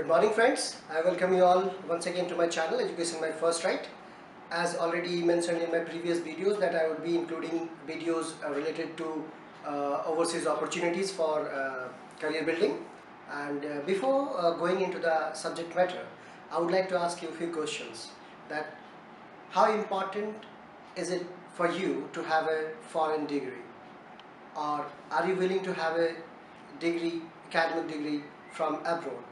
Good morning friends, I welcome you all once again to my channel Education My First Right. As already mentioned in my previous videos that I would be including videos related to overseas opportunities for career building. And before going into the subject matter, I would like to ask you a few questions. That how important is it for you to have a foreign degree? Or are you willing to have a degree, academic degree from abroad?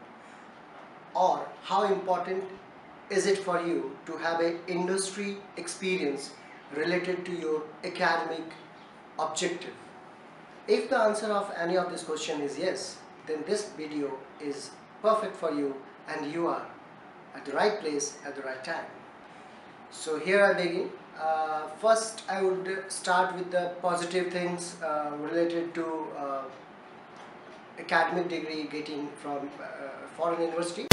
Or how important is it for you to have an industry experience related to your academic objective? If the answer of any of this question is yes, then this video is perfect for you and you are at the right place at the right time. So here I begin. First I would start with the positive things related to academic degree getting from foreign university.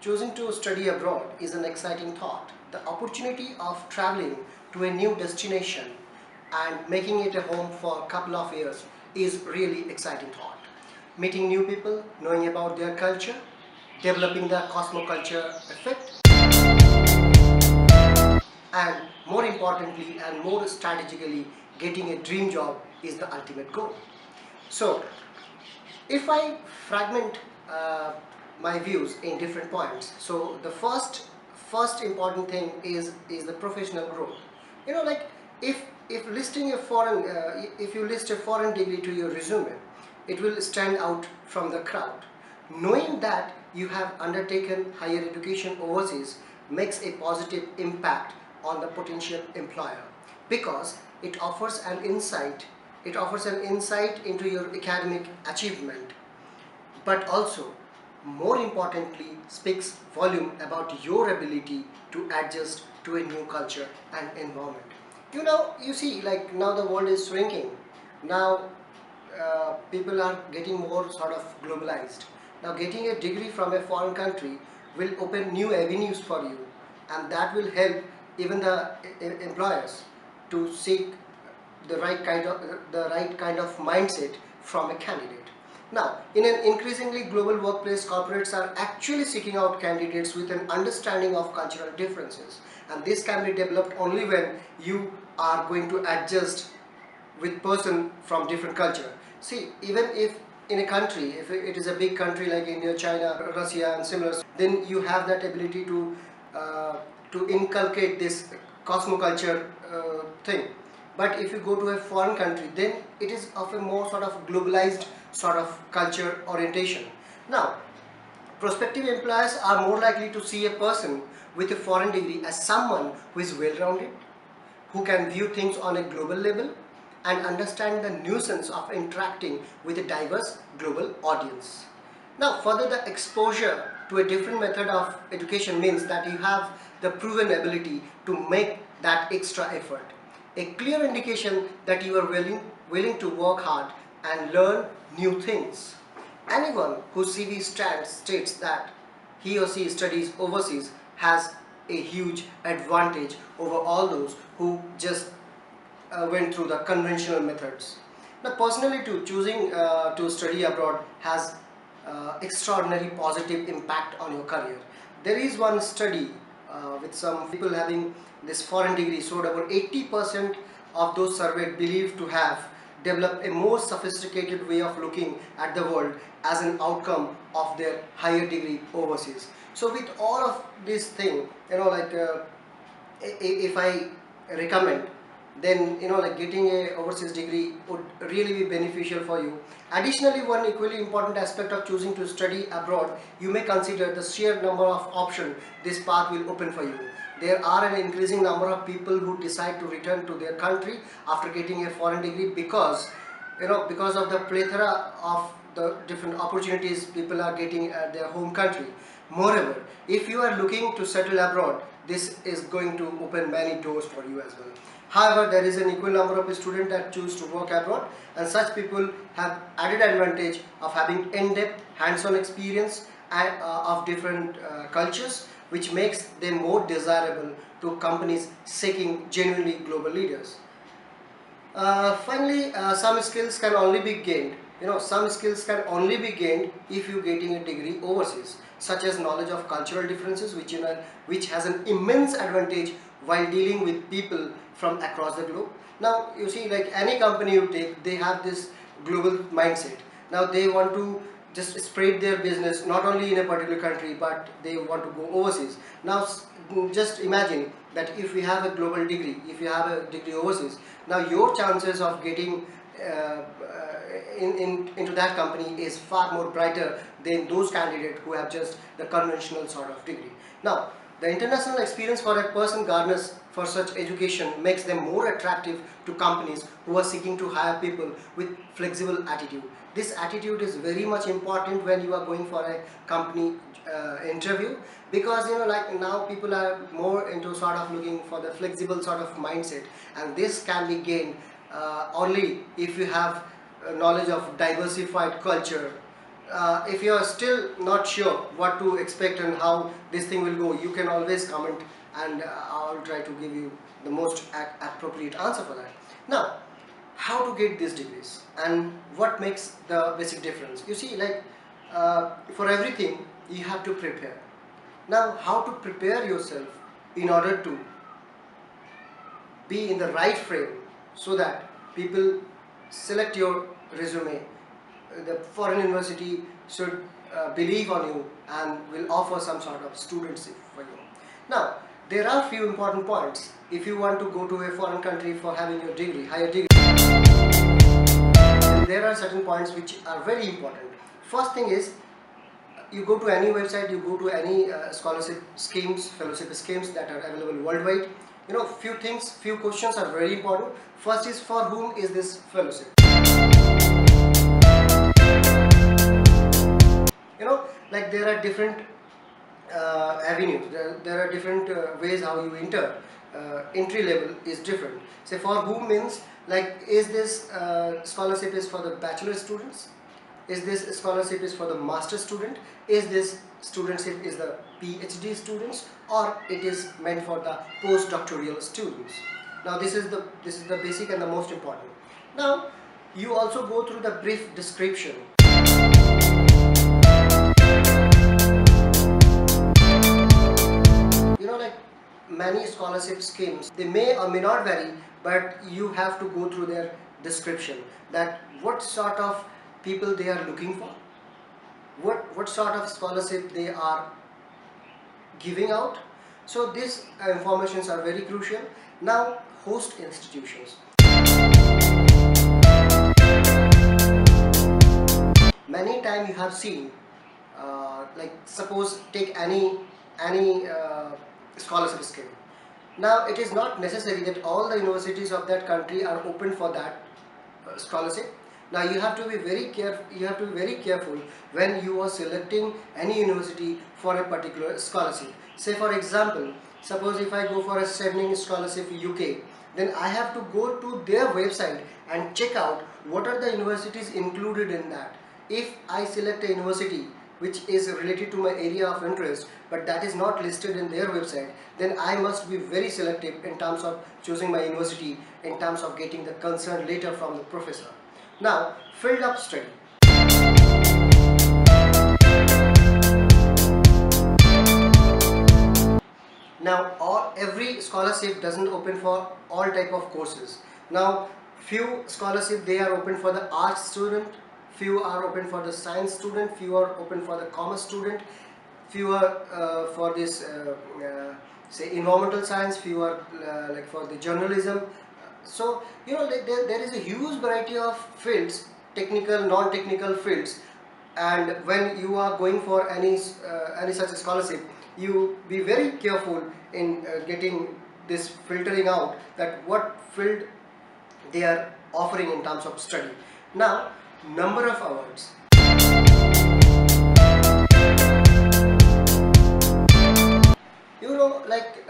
Choosing to study abroad is an exciting thought. The opportunity of traveling to a new destination and making it a home for a couple of years is really exciting thought. Meeting new people, knowing about their culture, developing the cosmoculture effect, and more importantly and more strategically, getting a dream job is the ultimate goal. So, if I fragment my views in different points, so the first important thing is the professional growth. Like if listing a foreign if you list a foreign degree to your resume, it will stand out from the crowd. Knowing that you have undertaken higher education overseas makes a positive impact on the potential employer, because it offers an insight into your academic achievement, but also more importantly speaks volume about your ability to adjust to a new culture and environment. You see, like now the world is shrinking. Now people are getting more sort of globalized. Now getting a degree from a foreign country will open new avenues for you, and that will help even the employers to seek the right kind of mindset from a candidate. Now, in an increasingly global workplace, corporates are actually seeking out candidates with an understanding of cultural differences, and this can be developed only when you are going to adjust with person from different culture. See, even if in a country, if it is a big country like India, China, Russia and similar, then you have that ability to inculcate this cosmoculture thing. But if you go to a foreign country, then it is of a more sort of globalized sort of culture orientation. Now, prospective employers are more likely to see a person with a foreign degree as someone who is well-rounded, who can view things on a global level and understand the nuisance of interacting with a diverse global audience. Now, further, the exposure to a different method of education means that you have the proven ability to make that extra effort. A clear indication that you are willing to work hard and learn new things. Anyone whose CV states that he or she studies overseas has a huge advantage over all those who just went through the conventional methods. Now, personally too, choosing to study abroad has extraordinary positive impact on your career. There is one study with some people having this foreign degree showed about 80% of those surveyed believed to have developed a more sophisticated way of looking at the world as an outcome of their higher degree overseas. So with all of this thing, if I recommend, then like getting a overseas degree would really be beneficial for you. Additionally, one equally important aspect of choosing to study abroad, you may consider the sheer number of options this path will open for you. There are an increasing number of people who decide to return to their country after getting a foreign degree because of the plethora of the different opportunities people are getting at their home country. Moreover, if you are looking to settle abroad, this is going to open many doors for you as well. However, there is an equal number of students that choose to work abroad, and such people have added advantage of having in-depth hands-on experience of different cultures, which makes them more desirable to companies seeking genuinely global leaders. Finally, some skills can only be gained some skills can only be gained if you getting a degree overseas, such as knowledge of cultural differences, which has an immense advantage while dealing with people from across the globe. Now you see, like any company you take, they have this global mindset. Now they want to just spread their business not only in a particular country, but they want to go overseas. Now just imagine that if you have a global degree, if you have a degree overseas, now your chances of getting uh, into that company is far more brighter than those candidates who have just the conventional sort of degree. Now, the international experience for a person garners for such education makes them more attractive to companies who are seeking to hire people with flexible attitude. This attitude is very much important when you are going for a company interview, because like now people are more into sort of looking for the flexible sort of mindset, and this can be gained only if you have knowledge of diversified culture. If you are still not sure what to expect and how this thing will go, you can always comment, and I'll try to give you the most appropriate answer for that. Now, how to get these degrees and what makes the basic difference? You see, like for everything you have to prepare. Now, how to prepare yourself in order to be in the right frame so that people select your resume, the foreign university should believe on you and will offer some sort of studentship for you. Now, there are few important points if you want to go to a foreign country for having your degree, higher degree. And there are certain points which are very important. First thing is, you go to any website, you go to any scholarship schemes, fellowship schemes that are available worldwide. Few questions are very important. First is, for whom is this fellowship? Like there are different avenues, there are different ways how you enter. Entry level is different. Say for whom means, like, is this scholarship is for the bachelor students? Is this scholarship is for the master student? Is this studentship is the PhD students, or it is meant for the postdoctoral students? Now this is the basic and the most important. Now you also go through the brief description. Like many scholarship schemes, they may or may not vary, but you have to go through their description, that what sort of people they are looking for, what sort of scholarship they are giving out. So these informations are very crucial. Now, host institutions. Many times you have seen, like suppose take any scholarship scheme. Now it is not necessary that all the universities of that country are open for that scholarship. Now you have to be very careful when you are selecting any university for a particular scholarship. Say for example, suppose if I go for a studying scholarship UK, then I have to go to their website and check out what are the universities included in that. If I select a university which is related to my area of interest, but that is not listed in their website, then I must be very selective in terms of choosing my university, in terms of getting the concerned letter from the professor. Now, field of study. Now, every scholarship doesn't open for all type of courses. Now, few scholarship they are open for the arts student, few are open for the science student, few are open for the commerce student, few are for this say environmental science, few are like for the journalism. So like there is a huge variety of fields, technical, non-technical fields, and when you are going for any such a scholarship, you be very careful in getting this filtering out, that what field they are offering in terms of study. Now, number of awards. Like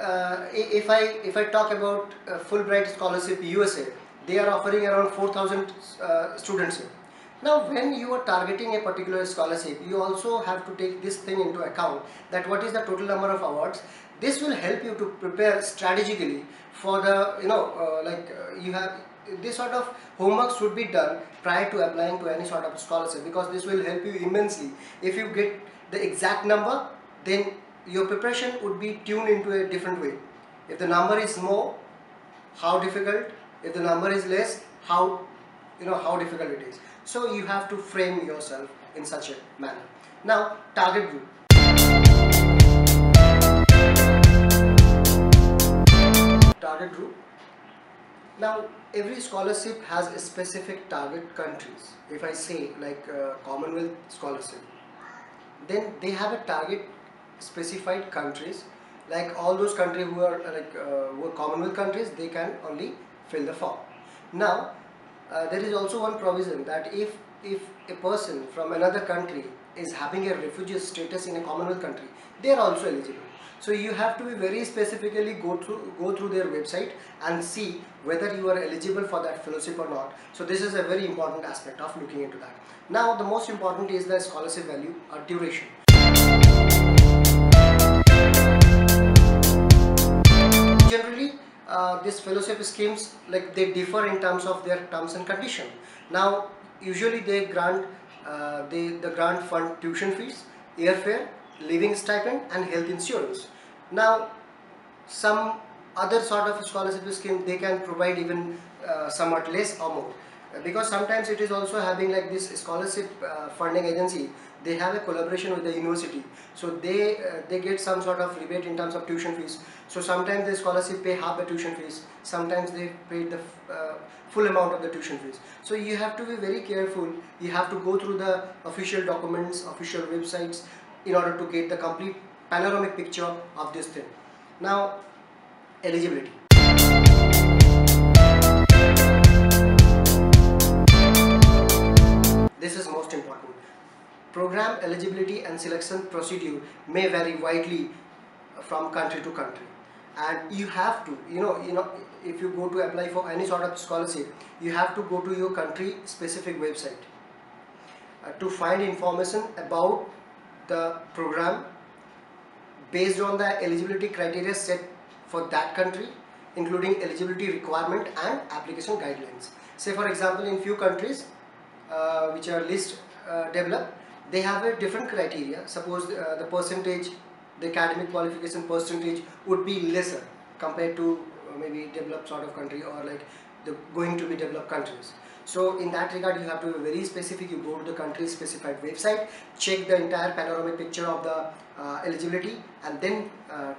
if I talk about Fulbright scholarship USA, they are offering around 4,000 students. Now, when you are targeting a particular scholarship, you also have to take this thing into account, that what is the total number of awards. This will help you to prepare strategically for the you have this sort of homework should be done prior to applying to any sort of scholarship, because this will help you immensely. If you get the exact number, then your preparation would be tuned into a different way. If the number is more, how difficult? If the number is less, how how difficult it is. So you have to frame yourself in such a manner. Now, target group. Target group. Now, every scholarship has a specific target countries. If I say like Commonwealth scholarship, then they have a target specified countries. Like all those countries who are who are Commonwealth countries, they can only fill the form. Now, there is also one provision that if a person from another country is having a refugee status in a Commonwealth country, they are also eligible. So you have to be very specifically go through their website and see whether you are eligible for that fellowship or not. So this is a very important aspect of looking into that. Now, the most important is the scholarship value or duration. Generally, these fellowship schemes, like, they differ in terms of their terms and condition. Now, usually they grant the grant fund tuition fees, airfare, living stipend and health insurance. Now, some other sort of scholarship scheme, they can provide even somewhat less or more, because sometimes it is also having like this scholarship funding agency, they have a collaboration with the university, so they get some sort of rebate in terms of tuition fees. So sometimes the scholarship pay half the tuition fees, sometimes they pay the full amount of the tuition fees. So you have to be very careful. You have to go through the official documents, official websites, in order to get the complete panoramic picture of this thing. Now, eligibility. This is most important. Program eligibility and selection procedure may vary widely from country to country, and you have to, if you go to apply for any sort of scholarship, you have to go to your country specific website to find information about the program based on the eligibility criteria set for that country, including eligibility requirement and application guidelines. Say for example, in few countries which are least developed, they have a different criteria. Suppose the percentage, the academic qualification percentage would be lesser compared to maybe developed sort of country, or like the going to be developed countries. So in that regard, you have to be very specific. You go to the country specified website, check the entire panoramic picture of the eligibility, and then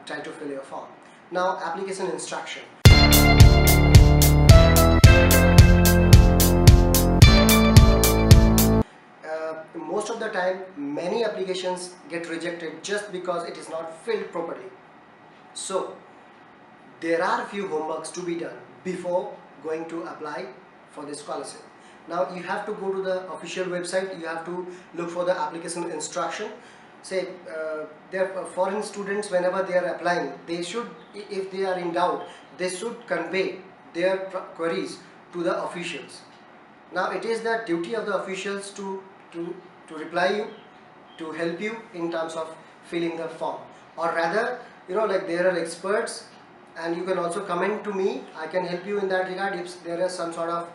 try to fill your form. Now, application instruction. Most of the time, many applications get rejected just because it is not filled properly. So there are few homeworks to be done before going to apply for the scholarship. Now, you have to go to the official website. You have to look for the application instruction. Say foreign students, whenever they are applying, they should, if they are in doubt, they should convey their queries to the officials. Now, it is the duty of the officials to reply you, to help you in terms of filling the form, or rather, like, there are experts, and you can also comment to me. I can help you in that regard if there are some sort of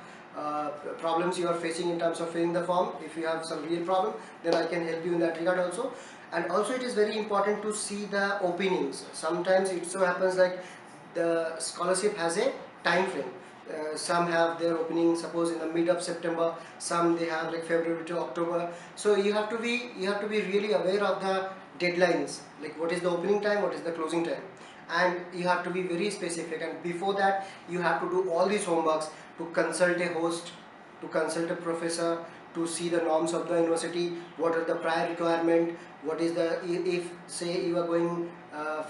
problems you are facing in terms of filling the form. If you have some real problem, then I can help you in that regard also. And also, it is very important to see the openings. Sometimes it so happens like the scholarship has a time frame. Some have their opening, suppose in the mid of September, some they have like February to October. So you have to be really aware of the deadlines, like what is the opening time, what is the closing time, and you have to be very specific. And before that, you have to do all these homeworks, to consult a host, to consult a professor, to see the norms of the university, what are the prior requirement, what is the, if say you are going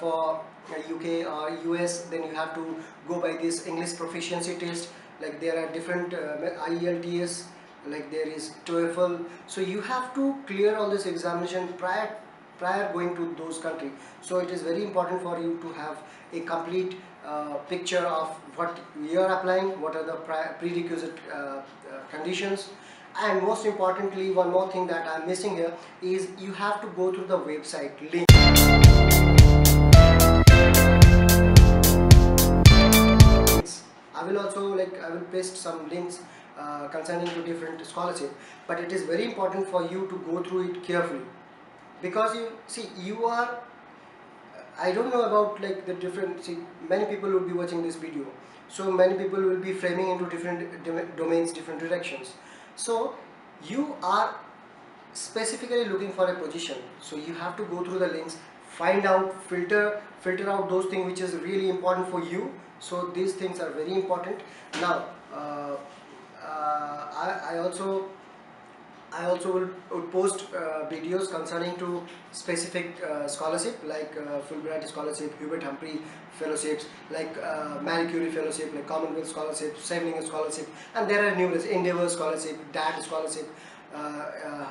for UK or US, then you have to go by this English proficiency test. Like there are different IELTS, like there is TOEFL. So you have to clear all this examination prior going to those countries. So it is very important for you to have a complete picture of what you are applying, what are the prerequisite conditions. And most importantly, one more thing that I am missing here is you have to go through the website link. I will also I will paste some links concerning to different scholarship, but it is very important for you to go through it carefully, because you see, you are, I don't know about the different, see, many people will be watching this video, so many people will be framing into different domains, different directions. So you are specifically looking for a position, so you have to go through the links, find out, filter out those things which is really important for you. So these things are very important. Now I also will post videos concerning to specific scholarship, like Fulbright scholarship, Hubert Humphrey fellowships, like Marie Curie fellowship, like Commonwealth scholarship, Scheveningen scholarship, and there are numerous, Endeavour scholarship, DAT scholarship, uh, uh,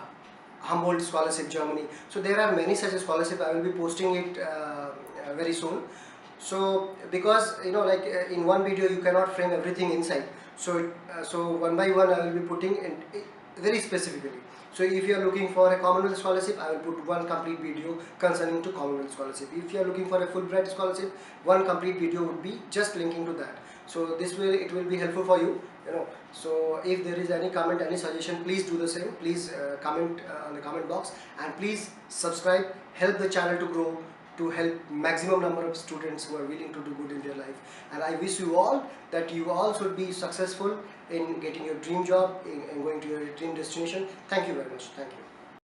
Humboldt scholarship, Germany. So there are many such scholarship. I will be posting it very soon. So because in one video you cannot frame everything inside, so one by one I will be putting in very specifically. So if you are looking for a Commonwealth scholarship, I will put one complete video concerning to Commonwealth scholarship. If you are looking for a Fulbright scholarship, one complete video would be just linking to that. So this way it will be helpful for you. So if there is any comment, any suggestion, please do the same. Please comment on the comment box, and please subscribe, help the channel to grow, to help maximum number of students who are willing to do good in their life. And I wish you all that you all should be successful in getting your dream job, in going to your dream destination. Thank you very much. Thank you.